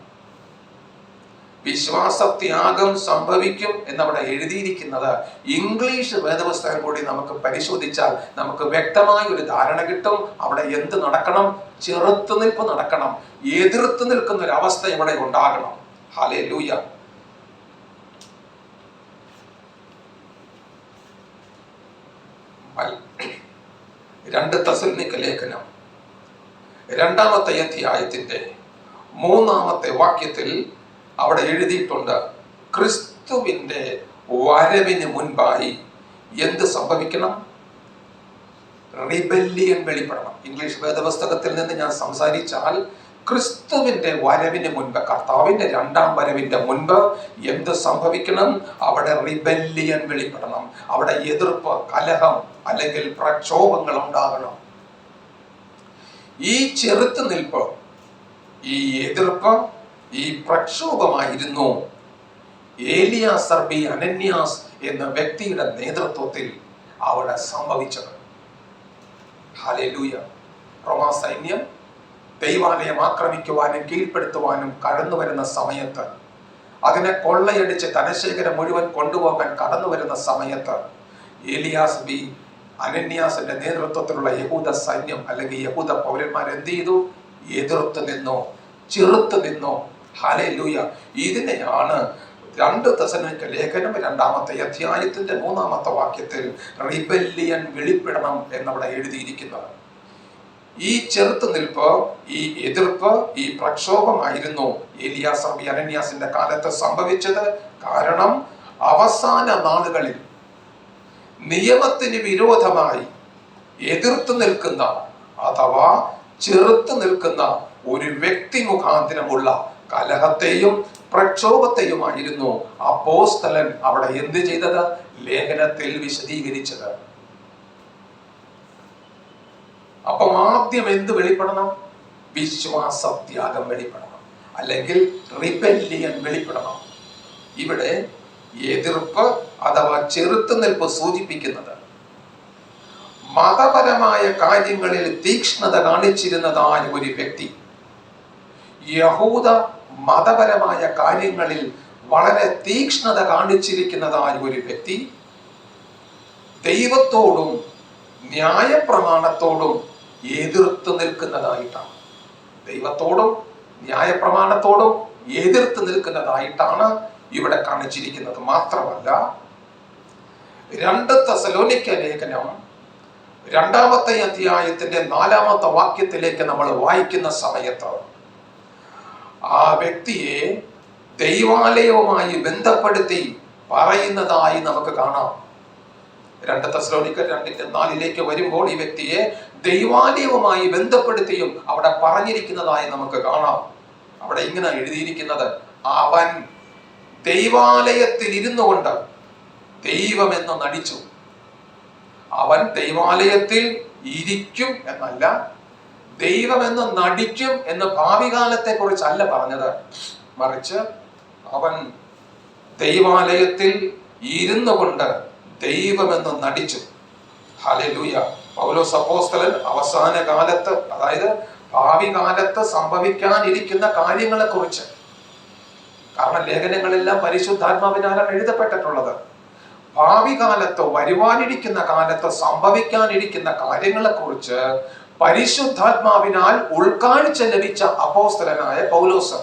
വിശ്വാസത്യാഗം സംഭവിക്കും എന്നവിടെ എഴുതിയിരിക്കുന്നത് ഇംഗ്ലീഷ് വേദപുസ്തകം കൂടി നമുക്ക് പരിശോധിച്ചാൽ നമുക്ക് വ്യക്തമായ ഒരു ധാരണ കിട്ടും. അവിടെ എന്ത് നടക്കണം? ചെറുത്തുനിൽപ്പ് നടക്കണം, എതിർത്ത് നിൽക്കുന്ന ഒരു അവസ്ഥ ഇവിടെ ഉണ്ടാകണം. ഹല്ലേലൂയ. രണ്ട് തെസ്സലോനിക്ക ലേഖനം 2-ാമത്തെ അധ്യായത്തിന്റെ 3-ാമത്തെ വാക്യത്തിൽ അവിടെ എഴുതിയിട്ടുണ്ട്, ക്രിസ്തുവിന്റെ വരവിന് മുൻപായി എന്ത് സംഭവിക്കണം? റിബല്യൻ വെളിപ്പെടണം. ഇംഗ്ലീഷ് വേദപുസ്തകത്തിൽ നിന്ന് ഞാൻ സംസാരിച്ചാൽ ക്രിസ്തുവിന്റെ വരവിന് മുൻപ്, കർത്താവിന്റെ രണ്ടാം വരവിന്റെ മുൻപ് എന്ത് സംഭവിക്കണം? അവിടെ റിബല്യൻ വെളിപ്പെടണം. അവിടെ എതിർപ്പ്, കലഹം അല്ലെങ്കിൽ പ്രക്ഷോഭങ്ങൾ ഉണ്ടാകണം. ഈ ചെറുത്ത് നിൽപ്പ്, ഈ എതിർപ്പ്, ഈ പ്രക്ഷോഭമായിരുന്നു ഏലിയാസർബി അനന്യാസ് എന്ന വ്യക്തിയുടെ നേതൃത്വത്തിൽ അവിടെ സംഭവിച്ചത്. ഹല്ലേലൂയ. റോമാ സൈന്യം ദൈവാലയം ആക്രമിക്കുവാനും കീഴ്പ്പെടുത്തുവാനും കടന്നു വരുന്ന സമയത്ത്, അതിനെ കൊള്ളയടിച്ച് ധനശേഖരം മുഴുവൻ കൊണ്ടുപോകാൻ കടന്നു വരുന്ന സമയത്ത് ഏലിയാസർബി അനന്യാസിന്റെ നേതൃത്വത്തിലുള്ള യഹൂദ സൈന്യം അല്ലെങ്കിൽ യഹൂദ പൗരന്മാർ എന്ത് ചെയ്തു? എതിർത്ത് നിന്നോ, ചെറുത്ത് നിന്നോ. ഹല്ലേലൂയ. ഇതിനെയാണ് 2 തെസ്സലോനിക്ക ലേഖനം 2-ാമത്തെ അധ്യായത്തിന്റെ 3-ാമത്തെ വാക്യത്തിൽ റിബല്യൻ വെളിപ്പെടണം എന്നവിടെ എഴുതിയിരിക്കുന്നത്. ഈ ചെറുത്ത് നിൽപ്പ്, ഈ എതിർപ്പ്, ഈ പ്രക്ഷോഭമായിരുന്നു ഏലിയാസർബി അനന്യാസിന്റെ കാലത്ത് സംഭവിച്ചത്. കാരണം അവസാന നാളുകളിൽ നിയമത്തിന് വിരോധമായി എതിർത്ത് നിൽക്കുന്ന അഥവാ ചെറുത്ത് നിൽക്കുന്ന ഒരു വ്യക്തി മുഖാന്തരമുള്ള കലഹത്തെയും പ്രക്ഷോഭത്തെയുമായിരുന്നു അപ്പോസ്തലൻ അവിടെ എന്ത് ചെയ്തത്? ലേഖനത്തിൽ വിശദീകരിച്ചത്. അപ്പം ആദ്യം എന്ത് വെളിപ്പെടണം? വിശ്വാസത്യാഗം വെളിപ്പെടണം, അല്ലെങ്കിൽ റിബല്യൻ വെളിപ്പെടണം. ഇവിടെ എതിർപ്പ് അഥവാ ചെറുത്തുനിൽപ്പ് സൂചിപ്പിക്കുന്നത് മതപരമായ കാര്യങ്ങളിൽ തീക്ഷ്ണത കാണിച്ചിരുന്നതായ ഒരു വ്യക്തി, യഹൂദ മതപരമായ കാര്യങ്ങളിൽ വളരെ തീക്ഷ്ണത കാണിച്ചിരിക്കുന്നതായ ഒരു വ്യക്തി ദൈവത്തോടും ന്യായപ്രമാണത്തോടും എതിർത്ത് നിൽക്കുന്നതായിട്ടാണ്. ദൈവത്തോടും ന്യായപ്രമാണത്തോടും എതിർത്ത് നിൽക്കുന്നതായിട്ടാണ് ഇവിടെ കാണിച്ചിരിക്കുന്നത്. മാത്രമല്ല, 2 തെസ്സലോനിക്ക ലേഖനം 2-ാമത്തെ അധ്യായത്തിന്റെ 4-ാമത്തെ വാക്യത്തിലേക്ക് നമ്മൾ വായിക്കുന്ന സമയത്ത് ആ വ്യക്തിയെ ദൈവാലയവുമായി ബന്ധപ്പെടുത്തി പറയുന്നതായി നമുക്ക് കാണാം. 2 തെസ്സലോനിക്ക 2:4 വരുമ്പോൾ ഈ വ്യക്തിയെ ദൈവാലയവുമായി ബന്ധപ്പെടുത്തിയും അവിടെ പറഞ്ഞിരിക്കുന്നതായി നമുക്ക് കാണാം. അവിടെ ഇങ്ങനെ എഴുതിയിരിക്കുന്നത്, അവൻ ദൈവാലയത്തിൽ ഇരുന്നു കൊണ്ട് ദൈവമെന്ന് നടിച്ചു. അവൻ ദൈവാലയത്തിൽ ഇരിക്കും എന്നല്ല, ദൈവമെന്ന് നടിക്കും എന്ന് ഭാവി കാലത്തെ കുറിച്ചല്ല പറഞ്ഞത്. മറിച്ച് അവൻ ദൈവാലയത്തിൽ ഇരുന്നു കൊണ്ട് ദൈവമെന്ന് നടിച്ചു. ഹല്ലേലൂയ. പൗലോസ് അപ്പോസ്തലൻ അവസാന കാലത്ത്, അതായത് ഭാവി കാലത്ത് സംഭവിക്കാനിരിക്കുന്ന കാര്യങ്ങളെ കുറിച്ച്, കാരണം ലേഖനങ്ങളെല്ലാം പരിശുദ്ധാത്മാവിനാലാണ് എഴുതപ്പെട്ടിട്ടുള്ളത്, ഭാവി കാലത്ത് വരുവാനിരിക്കുന്ന കാലത്ത് സംഭവിക്കാനിരിക്കുന്ന കാര്യങ്ങളെ കുറിച്ച് പരിശുദ്ധാത്മാവിനാൽ ഉൾക്കാഴ്ച ലഭിച്ച അപ്പോസ്തലനായ പൗലോസ്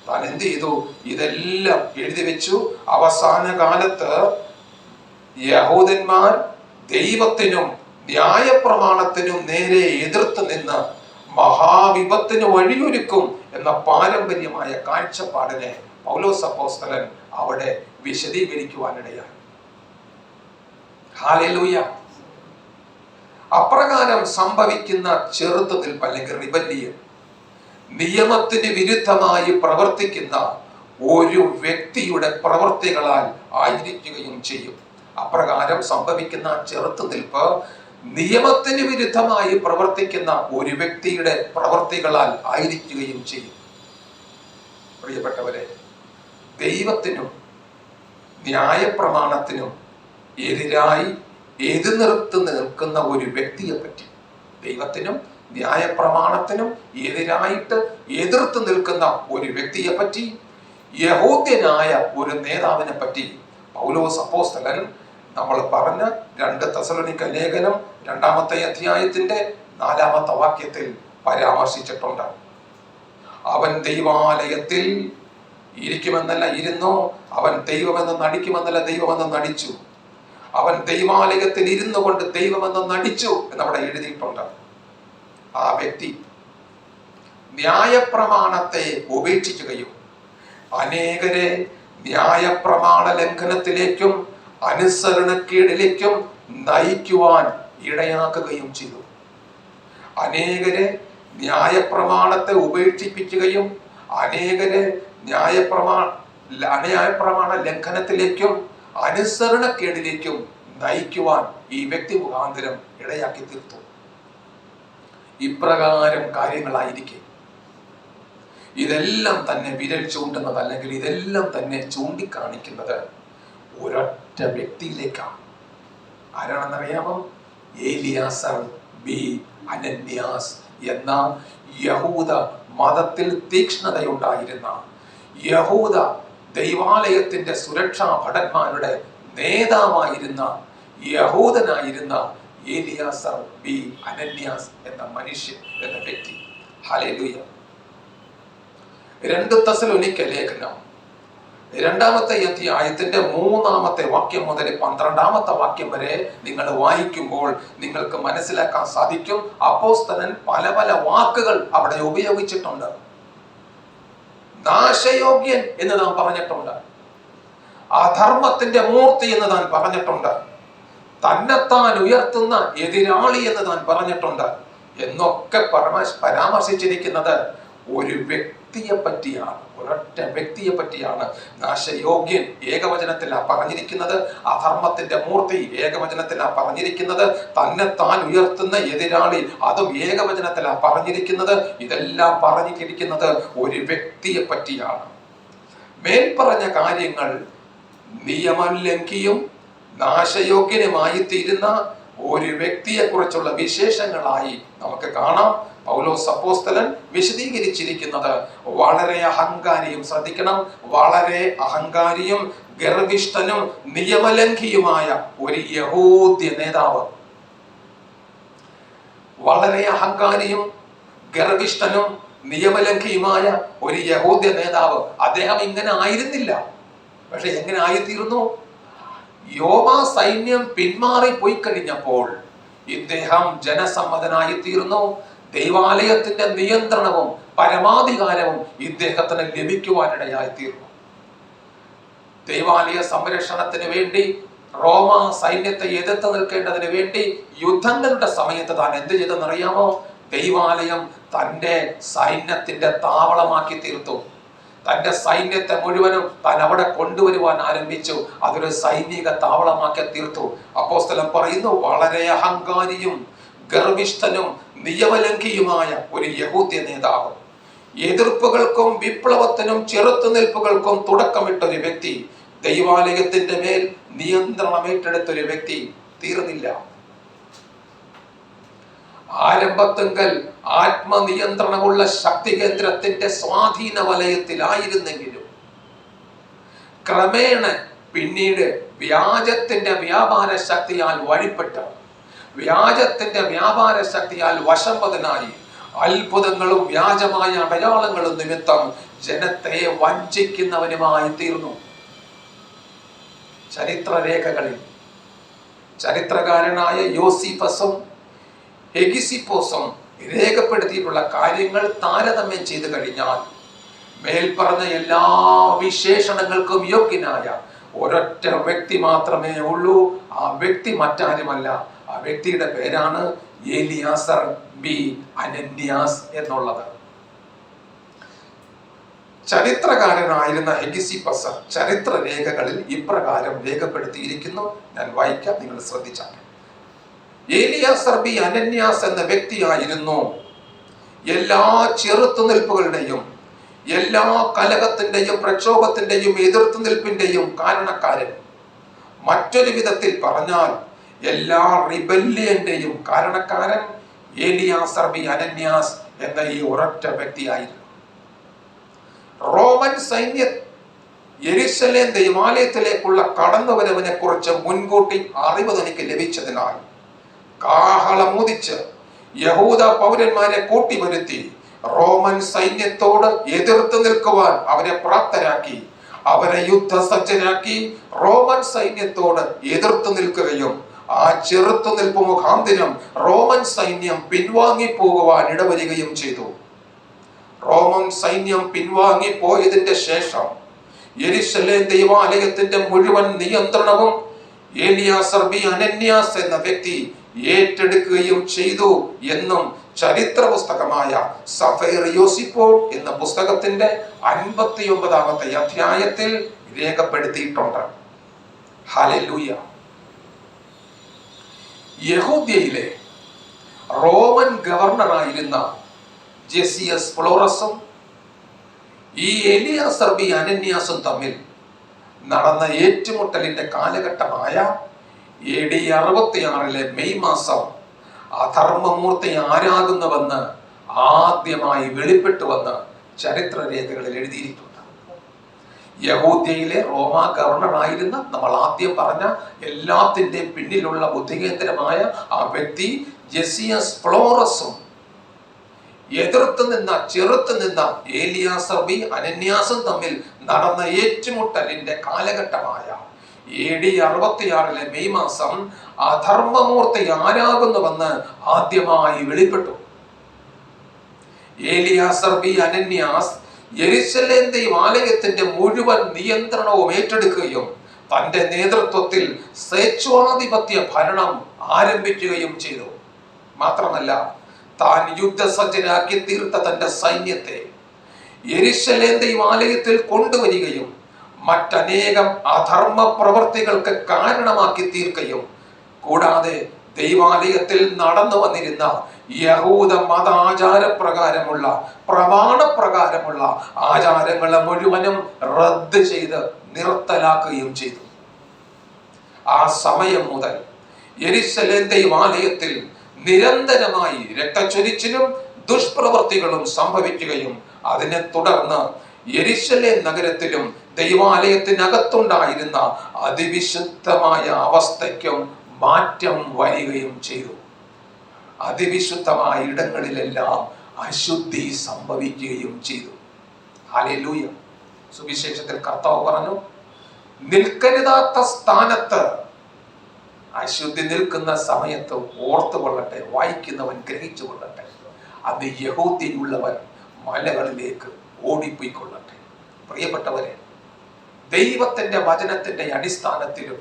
താൻ എന്ത് ചെയ്തു? ഇതെല്ലാം എഴുതി വെച്ചു. അവസാന കാലത്ത് യഹൂദന്മാർ ദൈവത്തിനും ന്യായപ്രമാണത്തിനും നേരെ എതിർത്ത് നിന്ന് മഹാവിപത്തിന് വഴിയൊരുക്കും എന്ന പാരമ്പര്യമായ കാഴ്ചപ്പാടിനെ പൗലോസ് അപ്പോസ്തലൻ അവിടെ വിശദീകരിക്കുവാനിടയായി. ഹല്ലേലൂയ. അപ്രകാരം സംഭവിക്കുന്ന ചെറുത്തുനിൽപ്പ് അല്ലെങ്കിൽ റിബല്ലിയൻ, നിയമത്തിന് വിരുദ്ധമായി പ്രവർത്തിക്കുന്ന ഒരു വ്യക്തിയുടെ പ്രവൃത്തികളാൽ ആയിരിക്കുകയും ചെയ്യും. അപ്രകാരം സംഭവിക്കുന്ന ചെറുത്തുനിൽപ്പ് നിയമത്തിന് വിരുദ്ധമായി പ്രവർത്തിക്കുന്ന ഒരു വ്യക്തിയുടെ പ്രവൃത്തികളാൽ ആയിരിക്കുകയും ചെയ്യും. പ്രിയപ്പെട്ടവരെ, ദൈവത്തിനും ന്യായപ്രമാണത്തിനും എതിരായി എതിർത്ത് നിൽക്കുന്ന ഒരു വ്യക്തിയെ പറ്റി, ദൈവത്തിനും ന്യായപ്രമാണത്തിനും എതിരായിട്ട് എതിർത്ത് നിൽക്കുന്ന ഒരു വ്യക്തിയെ പറ്റി, യഹൂദ്യനായ ഒരു നേതാവിനെ പറ്റി പൗലോസ് അപ്പോസ്തലൻ നമ്മൾ പറഞ്ഞ 2 തെസ്സലോനിക്ക ലേഖനം 2-ാമത്തെ അധ്യായത്തിന്റെ 4-ാമത്തെ വാക്യത്തിൽ പരാമർശിച്ചിട്ടുണ്ട്. അവൻ ദൈവാലയത്തിൽ ഇരിക്കുമെന്നല്ല ഇരുന്നു, അവൻ ദൈവമെന്ന് നടിക്കുമെന്നല്ല ദൈവമെന്ന് നടിച്ചു. അവൻ ദൈവാലയത്തിൽ ഇരുന്നു കൊണ്ട് ദൈവമെന്ന് നടിച്ചു എന്നവിടെ എഴുതിയിട്ടുണ്ട്. ആ വ്യക്തി ന്യായപ്രമാണത്തെ ഉപേക്ഷിക്കുകയും അനേകരെ ന്യായപ്രമാണ ലംഘനത്തിലേക്കും അനുസരണക്കേടിലേക്കും നയിക്കുവാൻ ഇടയാക്കുകയും ചെയ്തു. അനേകരെ ന്യായപ്രമാണത്തെ ഉപേക്ഷിപ്പിക്കുകയും അനേകരെ ന്യായപ്രമാണ ലംഘനത്തിലേക്കും അനുസരണക്കേടിലേക്കും നയിക്കുവാൻ ഈ വ്യക്തി മുഖാന്തരം ഇടയാക്കി തീർത്തു. ഇപ്രകാരം കാര്യങ്ങളായിരിക്കും ഇതെല്ലാം തന്നെ വിരൽ ചൂണ്ടുന്നത്, അല്ലെങ്കിൽ ഇതെല്ലാം തന്നെ ചൂണ്ടിക്കാണിക്കുന്നത് ഒരൊറ്റ വ്യക്തിയിലേക്കാണ്. ആരാണെന്നറിയാമോ? ഏലിയാസർ ബി അനന്യാസ് എന്ന യഹൂദ മതത്തിൽ തീക്ഷ്ണതയുണ്ടായിരുന്ന, യഹൂദ ദൈവാലയത്തിന്റെ സുരക്ഷാ ഭടന്മാരുടെ നേതാവായിരുന്ന, യഹൂദനായിരുന്ന ഏലിയാസർ ബി അനന്യാസ് എന്ന മനുഷ്യൻ, എന്ന വ്യക്തി. ഹല്ലേലൂയ. 2 തെസ്സലോനിക്ക ലേഖനം 2-ാമത്തെ അധ്യായത്തിന്റെ 3-ാമത്തെ വാക്യം മുതൽ 12-ാമത്തെ വാക്യം വരെ നിങ്ങൾ വായിക്കുമ്പോൾ നിങ്ങൾക്ക് മനസ്സിലാക്കാൻ സാധിക്കും, അപ്പോസ്തലൻ പല പല വാക്കുകൾ അവിടെ ഉപയോഗിച്ചിട്ടുണ്ട്. നാശയോഗ്യൻ എന്ന് നാം പറഞ്ഞിട്ടുണ്ട്, അധർമ്മത്തിന്റെ മൂർത്തി എന്ന് താൻ പറഞ്ഞിട്ടുണ്ട്, തന്നെത്താൻ ഉയർത്തുന്ന എതിരാളി എന്ന് താൻ പറഞ്ഞിട്ടുണ്ട് എന്നൊക്കെ പരാമർശിച്ചിരിക്കുന്നത് ഒരു വ്യക്തിയെ പറ്റിയാണ്, ഒരൊറ്റ വ്യക്തിയെ പറ്റിയാണ്. നാശയോഗ്യൻ ഏകവചനത്തിലാണ് പറഞ്ഞിരിക്കുന്നത്, അധർമ്മത്തിന്റെ മൂർത്തി ഏകവചനത്തിലാണ് പറഞ്ഞിരിക്കുന്നത്, തന്നെത്താൻ ഉയർത്തുന്ന എതിരാളി അതും ഏകവചനത്തിലാണ് പറഞ്ഞിരിക്കുന്നത്. ഇതെല്ലാം പറഞ്ഞിരിക്കുന്നത് ഒരു വ്യക്തിയെ പറ്റിയാണ്. മേൽപ്പറഞ്ഞ കാര്യങ്ങൾ നിയമം ലംഘിയും നാശയോഗ്യനുമായി തീരുന്ന ഒരു വ്യക്തിയെ കുറിച്ചുള്ള വിശേഷങ്ങളായി നമുക്ക് കാണാം. പൗലോസ് അപ്പോസ്തലൻ വിശദീകരിച്ചിരിക്കുന്നത് വളരെ അഹങ്കാരിയും, ശ്രദ്ധിക്കണം, വളരെ അഹങ്കാരിയും ഗർവിഷ്ഠനും നിയമലംഘിയുമായ ഒരു യഹൂദ്യ നേതാവ്. വളരെ അഹങ്കാരിയും ഗർവിഷ്ഠനും നിയമലംഘിയുമായ ഒരു യഹൂദ്യ നേതാവ്. അദ്ദേഹം ഇങ്ങനെ ആയിരുന്നില്ല. പക്ഷെ എങ്ങനെ ആയിത്തീർന്നു? യോവാ സൈന്യം പിന്മാറി പോയി കഴിഞ്ഞപ്പോൾ ഇദ്ദേഹം ജനസമ്മതനായി തീർന്നു. ദൈവാലയത്തിന്റെ നിയന്ത്രണവും പരമാധികാരവും ഇദ്ദേഹത്തിന് ലഭിക്കുവാനിടയായി തീർന്നു. ദൈവാലയ സംരക്ഷണത്തിന് വേണ്ടി, റോമ സൈന്യത്തെ എതിർത്ത് നിൽക്കേണ്ടതിന് വേണ്ടി യുദ്ധങ്ങളുടെ സമയത്ത് താൻ എന്ത് ചെയ്തെന്നറിയാമോ? ദൈവാലയം തൻ്റെ സൈന്യത്തിന്റെ താവളമാക്കി തീർത്തു. തൻ്റെ സൈന്യത്തെ മുഴുവനും താൻ അവിടെ കൊണ്ടുവരുവാൻ ആരംഭിച്ചു. അതൊരു സൈനിക താവളമാക്കി തീർത്തു. അപ്പോസ്തലൻ പറയുന്നു, വളരെ അഹങ്കാരിയും ഗർവിഷ്ഠനും നിയമലംഘിയുമായ ഒരു യഹൂദ്യ നേതാവ്, എതിർപ്പുകൾക്കും വിപ്ലവത്തിനും ചെറുത്തുനിൽപ്പുകൾക്കും തുടക്കമിട്ടൊരു വ്യക്തി, ദൈവാലയത്തിന്റെ മേൽ നിയന്ത്രണം ഏറ്റെടുത്തൊരു വ്യക്തി തീർന്നില്ല. ആരംഭത്തെങ്കിൽ ആത്മനിയന്ത്രണമുള്ള ശക്തി കേന്ദ്രത്തിന്റെ സ്വാധീന വലയത്തിലായിരുന്നെങ്കിലും ക്രമേണ പിന്നീട് വ്യാജത്തിന്റെ വ്യാപാര ശക്തിയാൽ വഴിപ്പെട്ട്, വ്യാജത്തിന്റെ വ്യാപാര ശക്തിയാൽ വശംവദനായി, അത്ഭുതങ്ങളും വ്യാജമായ അടയാളങ്ങളും നിമിത്തം ജനത്തെ വഞ്ചിക്കുന്നവനുമായി തീർന്നു. ചരിത്രരേഖകളിൽ ചരിത്രകാരനായ യോസിഫസും ഹെഗിസിപ്പോസും രേഖപ്പെടുത്തിയിട്ടുള്ള കാര്യങ്ങൾ താരതമ്യം ചെയ്തു കഴിഞ്ഞാൽ മേൽപ്പറഞ്ഞ എല്ലാ വിശേഷണങ്ങൾക്കും യോഗ്യനായ ഒരൊറ്റ വ്യക്തി മാത്രമേ ഉള്ളൂ. ആ വ്യക്തി മറ്റാരുമല്ല. ആ വ്യക്തിയുടെ പേരാണ് എലിയാസർ ബി അനന്യാസ് എന്നുള്ളത്. ചരിത്രകാരനായിരുന്ന ഹെഗിസിപ്പസ് ചരിത്രരേഖകളിൽ ഇപ്രകാരം രേഖപ്പെടുത്തിയിരിക്കുന്നു. ഞാൻ വായിക്കാം, നിങ്ങൾ ശ്രദ്ധിച്ചാൽ. എലിയാസർ ബി അനന്യാസ് എന്ന വ്യക്തിയായിരുന്നു എല്ലാ ചെറുത്തുനിൽപ്പുകളുടെയും, എല്ലാ കലഹത്തിന്റെയും പ്രക്ഷോഭത്തിന്റെയും എതിർത്തുനിൽപ്പിന്റെയും കാരണക്കാരൻ. മറ്റൊരു വിധത്തിൽ പറഞ്ഞാൽ എല്ലാ റിബല്യന്റെയും കാരണക്കാരൻ എലിയാസർ ബി അനന്യാസ് എന്ന ഈ ഒരൊറ്റ വ്യക്തിയായിരുന്നു. റോമൻ സൈന്യ യെരുശലേം ദൈവാലയത്തിലേക്കുള്ള കടന്നുവരവിനെ കുറിച്ച് മുൻകൂട്ടി അറിവ് തനിക്ക് ലഭിച്ചതിനാൽ കാഹളമൂതിച്ച് യഹൂദ പൗരന്മാരെ കൂട്ടിവരുത്തി റോമൻ സൈന്യത്തോട് എതിർത്ത് നിൽക്കുവാൻ അവരെ പ്രാപ്തരാക്കി, അവരെ യുദ്ധസജ്ജരാക്കി റോമൻ സൈന്യത്തോട് എതിർത്ത് നിൽക്കുകയും ആ ചെറുത്തുനിൽപ്പ് മുഖാന്തരം റോമൻ സൈന്യം പിൻവാങ്ങി പോകുവാൻ ഇടവരികയും ചെയ്തു. റോമൻ സൈന്യം പിൻവാങ്ങിപ്പോയതിന്റെ ശേഷം യെരുശലേം ദൈവാലയത്തിന്റെ മുഴുവൻ നിയന്ത്രണവും എലിയാസർ ബി അനന്യാസ് എന്ന വ്യക്തി ഏറ്റെടുക്കുകയും ചെയ്തു എന്നും ചരിത്ര പുസ്തകമായ സഫൈർ യോസിപ്പോൾ എന്ന പുസ്തകത്തിന്റെ 59-ാമത്തെ അധ്യായത്തിൽ രേഖപ്പെടുത്തിയിട്ടുണ്ട്. ഹല്ലേലൂയ. യഹൂദ്യയിലെ റോമൻ ഗവർണറായിരുന്ന ജെസിയസ് ഫ്ലോറസും ഈ എലിയാസർ ബി അനന്യാസും തമ്മിൽ നടന്ന ഏറ്റുമുട്ടലിന്റെ കാലഘട്ടമായ AD 66 മെയ് മാസം അധർമ്മമൂർത്തി ആരാകുന്നുവെന്ന് ആദ്യമായി വെളിപ്പെട്ടുവെന്ന് ചരിത്രരേഖകളിൽ എഴുതിയിരിക്കുന്നു. യഹൂദ്യയിലെ റോമ ഗവർണറായിരുന്ന നമ്മൾ ആദ്യം പറഞ്ഞ എല്ലാത്തിൻ്റെയും പിന്നിലുള്ള ബുദ്ധികേന്ദ്രമായ ആ വ്യക്തി ജെസിയസ് ഫ്ലോറസും ചെറുത്ത് നിന്ന എലിയാസർ ബി അനന്യാസും തമ്മിൽ നടന്ന ഏറ്റുമുട്ടലിന്റെ കാലഘട്ടമായ AD 66 മെയ് മാസം അധർമ്മമൂർത്തി ആരാകുന്നുവെന്ന് ആദ്യമായി വെളിപ്പെട്ടു. എലിയാസർ ബി അനന്യാസ് യെരുശലേം ദൈവാലയത്തിന്റെ മുഴുവൻ നിയന്ത്രണവും ഏറ്റെടുക്കുകയും തന്റെ നേതൃത്വത്തിൽ സ്വേച്ഛാധിപത്യ ഭരണം ആരംഭിക്കുകയും ചെയ്തു. മാത്രമല്ല, താൻ യുദ്ധസജ്ജരാക്കി തീർത്ത തന്റെ സൈന്യത്തെ യെരുശലേം ദൈവാലയത്തിൽ കൊണ്ടുവരികയും മറ്റനേകം അധർമ്മ പ്രവർത്തികൾക്ക് കാരണമാക്കി തീർക്കുകയും കൂടാതെ ദൈവാലയത്തിൽ നടന്നു വന്നിരുന്ന യഹൂദ മതാചാരപ്രകാരമുള്ള പ്രമാണപ്രകാരമുള്ള ആചാരങ്ങളെ മുഴുവനും റദ്ദ് ചെയ്ത് നിർത്തലാക്കുകയും ചെയ്തു. ആ സമയം മുതൽ യെരൂശലേം ദൈവാലയത്തിൽ നിരന്തരമായി രക്തച്ചൊരിച്ചിലും ദുഷ്പ്രവൃത്തികളും സംഭവിക്കുകയും അതിനെ തുടർന്ന് യെരൂശലേം നഗരത്തിലും ദൈവാലയത്തിനകത്തുണ്ടായിരുന്ന അതിവിശുദ്ധമായ അവസ്ഥയ്ക്കും മാറ്റം വരികയും ചെയ്തു. അതിവിശുദ്ധമായ ഇടങ്ങളിലെല്ലാം അശുദ്ധി സംഭവിക്കുകയും ചെയ്തു. ഹല്ലേലൂയ. സുവിശേഷത്തിൽ കർത്താവ് പറഞ്ഞു, നിൽക്കരുതാത്ത സ്ഥാനത്ത് അശുദ്ധി നിൽക്കുന്ന സമയത്ത് ഓർത്തുകൊള്ളട്ടെ, വായിക്കുന്നവൻ ഗ്രഹിച്ചു കൊള്ളട്ടെ, അത് യഹൂദ്യനുള്ളവൻ മലകളിലേക്ക് ഓടിപ്പോയിക്കൊള്ളട്ടെ. പ്രിയപ്പെട്ടവരെ, ദൈവത്തിന്റെ വചനത്തിന്റെ അടിസ്ഥാനത്തിലും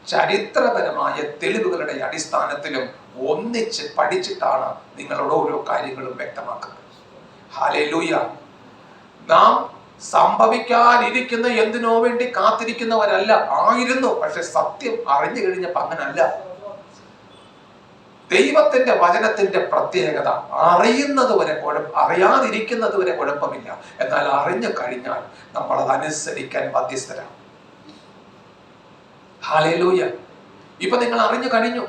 ചരിത്രപരമായ തെളിവുകളുടെ അടിസ്ഥാനത്തിലും ഒന്നിച്ച് പഠിച്ചിട്ടാണ് നിങ്ങളോട് ഓരോ കാര്യങ്ങളും വ്യക്തമാക്കുന്നത്. ഹല്ലേലൂയ. നാം സംഭവിക്കാനിരിക്കുന്ന എന്തിനോ വേണ്ടി കാത്തിരിക്കുന്നവരല്ല ആയിരുന്നു. പക്ഷെ സത്യം അറിഞ്ഞു കഴിഞ്ഞപ്പോ അങ്ങനല്ല. ദൈവത്തിന്റെ വചനത്തിന്റെ പ്രത്യേകത അറിയുന്നത് വരെ അറിയാതിരിക്കുന്നത് വരെ കുഴപ്പമില്ല. എന്നാൽ അറിഞ്ഞു കഴിഞ്ഞാൽ നമ്മൾ അത് അനുസരിക്കാൻ ബാധ്യസ്ഥരാണ്. ഹല്ലേലൂയ. ഇപ്പൊ നിങ്ങൾ അറിഞ്ഞു കഴിഞ്ഞു.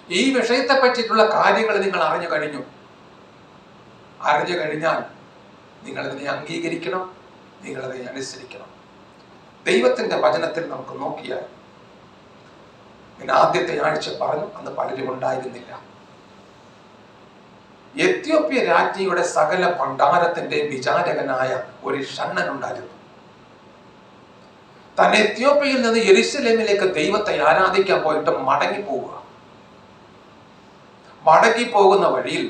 ഈ വിഷയത്തെ പറ്റിയിട്ടുള്ള കാര്യങ്ങൾ നിങ്ങൾ അറിഞ്ഞു കഴിഞ്ഞു. അറിഞ്ഞു കഴിഞ്ഞാൽ നിങ്ങളതിനെ അംഗീകരിക്കണം, നിങ്ങളതിനെ അനുസരിക്കണം. ദൈവത്തിന്റെ വചനത്തിൽ നമുക്ക് നോക്കിയാൽ, ഞാൻ ആദ്യത്തെ ആഴ്ച പറഞ്ഞു, അന്ന് പലരും ഉണ്ടായിരുന്നില്ല. എത്യോപ്യ രാജ്ഞിയുടെ സകല ഭണ്ഡാരത്തിന്റെ വിചാരകനായ ഒരു ഷണ്ണൻ ഉണ്ടായിരുന്നു. താൻ എത്യോപ്യയിൽ നിന്ന് യെരൂശലേമിലേക്ക് ദൈവത്തെ ആരാധിക്കാൻ പോയിട്ട് മടങ്ങി പോകുന്ന വഴിയിൽ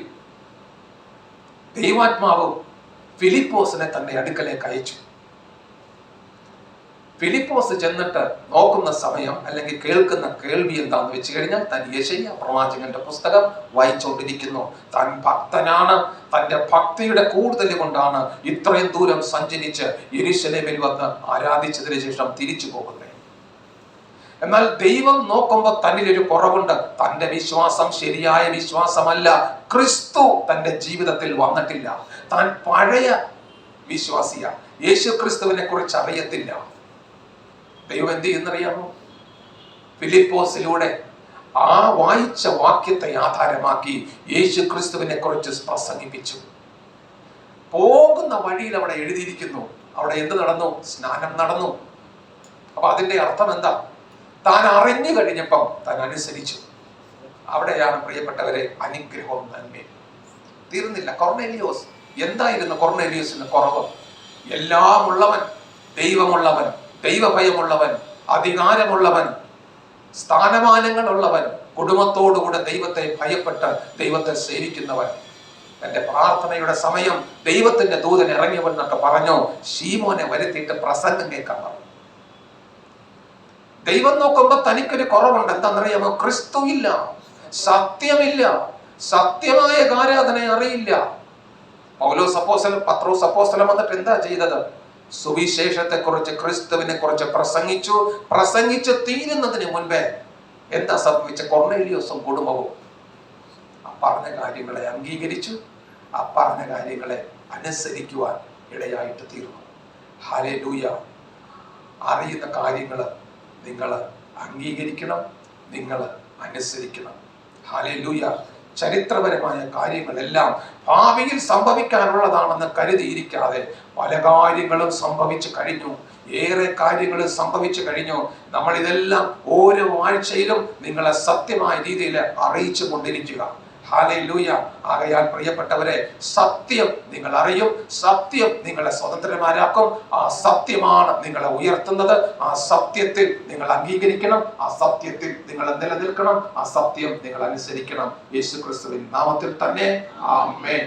ദൈവാത്മാവ് ഫിലിപ്പോസിനെ തന്റെ അടുക്കലേക്ക് അയച്ചു. ഫിലിപ്പോസ് ചെന്നിട്ട് നോക്കുന്ന സമയം അല്ലെങ്കിൽ കേൾക്കുന്ന കേൾവി എന്താന്ന് വെച്ച് കഴിഞ്ഞാൽ, താൻ യെശയ്യാ പ്രവാചകന്റെ പുസ്തകം വായിച്ചുകൊണ്ടിരിക്കുന്നു. താൻ ഭക്തനാണ്. തന്റെ ഭക്തിയുടെ കൂടുതൽ കൊണ്ടാണ് ഇത്രയും ദൂരം സഞ്ചരിച്ച് യെരൂശലേമിൽ വന്ന് ആരാധിച്ചതിന് ശേഷം തിരിച്ചു പോകുന്നത്. എന്നാൽ ദൈവം നോക്കുമ്പോൾ തന്നിലൊരു കുറവുണ്ട്. തന്റെ വിശ്വാസം ശരിയായ വിശ്വാസമല്ല. ക്രിസ്തു തന്റെ ജീവിതത്തിൽ വന്നിട്ടില്ല. താൻ പഴയ വിശ്വാസിയാ. യേശു ക്രിസ്തുവിനെ കുറിച്ച് അറിയത്തില്ല. ദൈവം എന്ത് ചെയ്യുന്നറിയാമോ? ഫിലിപ്പോസിലൂടെ ആ വായിച്ച വാക്യത്തെ ആധാരമാക്കി യേശു ക്രിസ്തുവിനെ കുറിച്ച് പ്രസംഗിപ്പിച്ചു. പോകുന്ന വഴിയിൽ അവിടെ എഴുതിയിരിക്കുന്നു, അവിടെ എന്ത് നടന്നു? സ്നാനം നടന്നു. അപ്പൊ അതിന്റെ അർത്ഥം എന്താ? താൻ അറിഞ്ഞു കഴിഞ്ഞപ്പം താൻ അനുസരിച്ചു. അവിടെയാണ് പ്രിയപ്പെട്ടവരെ അനുഗ്രഹവും നന്മയും. തീർന്നില്ല. കൊർന്നേലിയോസ് എന്തായിരുന്നു? കൊർന്നേലിയോസിന് കുറവ്. എല്ലാം ഉള്ളവൻ, ദൈവമുള്ളവൻ, ദൈവഭയമുള്ളവൻ, അധികാരമുള്ളവൻ, സ്ഥാനമാനങ്ങളുള്ളവൻ, കുടുംബത്തോടുകൂടെ ദൈവത്തെ ഭയപ്പെട്ട് ദൈവത്തെ സേവിക്കുന്നവൻ. തന്റെ പ്രാർത്ഥനയുടെ സമയം ദൈവത്തിന്റെ ദൂതൻ ഇറങ്ങി വന്നിട്ട് പറഞ്ഞു, ശീമോനെ വരുത്തിയിട്ട് പ്രസംഗം കേൾക്കാൻ പറഞ്ഞു. ദൈവം നോക്കുമ്പോ തനിക്കൊരു കുറവുണ്ട്. എന്താണെന്നറിയാമോ? ക്രിസ്തു ഇല്ല, സത്യമില്ല, സത്യമായ ആരാധന അറിയില്ല. പൗലോസ് അപ്പോസ്തലൻ, പത്രോസ് അപ്പോസ്തലൻ വന്നിട്ട് എന്താ ചെയ്തത്? സുവിശേഷത്തെ കുറിച്ച്, ക്രിസ്തുവിനെ കുറിച്ച് പ്രസംഗിച്ച് തീരുന്നതിന് മുൻപേ എന്താ സംഭവിച്ച? കൊർന്നേലിയോസും കുടുംബവും പറഞ്ഞ കാര്യങ്ങളെ അംഗീകരിച്ചു, പറഞ്ഞ കാര്യങ്ങളെ അനുസരിക്കുവാൻ ഇടയായിട്ട് തീർന്നു. ഹല്ലേലൂയ. അറിയുന്ന കാര്യങ്ങൾ നിങ്ങൾ അംഗീകരിക്കണം, നിങ്ങൾ അനുസരിക്കണം. ഹല്ലേലൂയ. ചരിത്രപരമായ കാര്യങ്ങളെല്ലാം ഭാവിയിൽ സംഭവിക്കാനുള്ളതാണെന്ന് കരുതിയിരിക്കാതെ പല കാര്യങ്ങളും സംഭവിച്ചു കഴിഞ്ഞു. ഏറെ കാര്യങ്ങൾ സംഭവിച്ചു കഴിഞ്ഞു. നമ്മൾ ഇതെല്ലാം ഓരോ ആഴ്ചയിലും നിങ്ങളെ സത്യമായ രീതിയിൽ അറിയിച്ചു കൊണ്ടിരിക്കുക. ഹല്ലേലൂയ. ആകയാൽ പ്രിയപ്പെട്ടവരെ, സത്യം നിങ്ങൾ അറിയും, സത്യം നിങ്ങളെ സ്വതന്ത്രന്മാരാക്കും. ആ സത്യമാണ് നിങ്ങളെ ഉയർത്തുന്നത്. ആ സത്യത്തിൽ നിങ്ങൾ അംഗീകരിക്കണം, ആ സത്യത്തിൽ നിങ്ങൾ നിലനിൽക്കണം, ആ സത്യം നിങ്ങൾ അനുസരിക്കണം. യേശു ക്രിസ്തുവിൻ നാമത്തിൽ തന്നെ. ആമേൻ.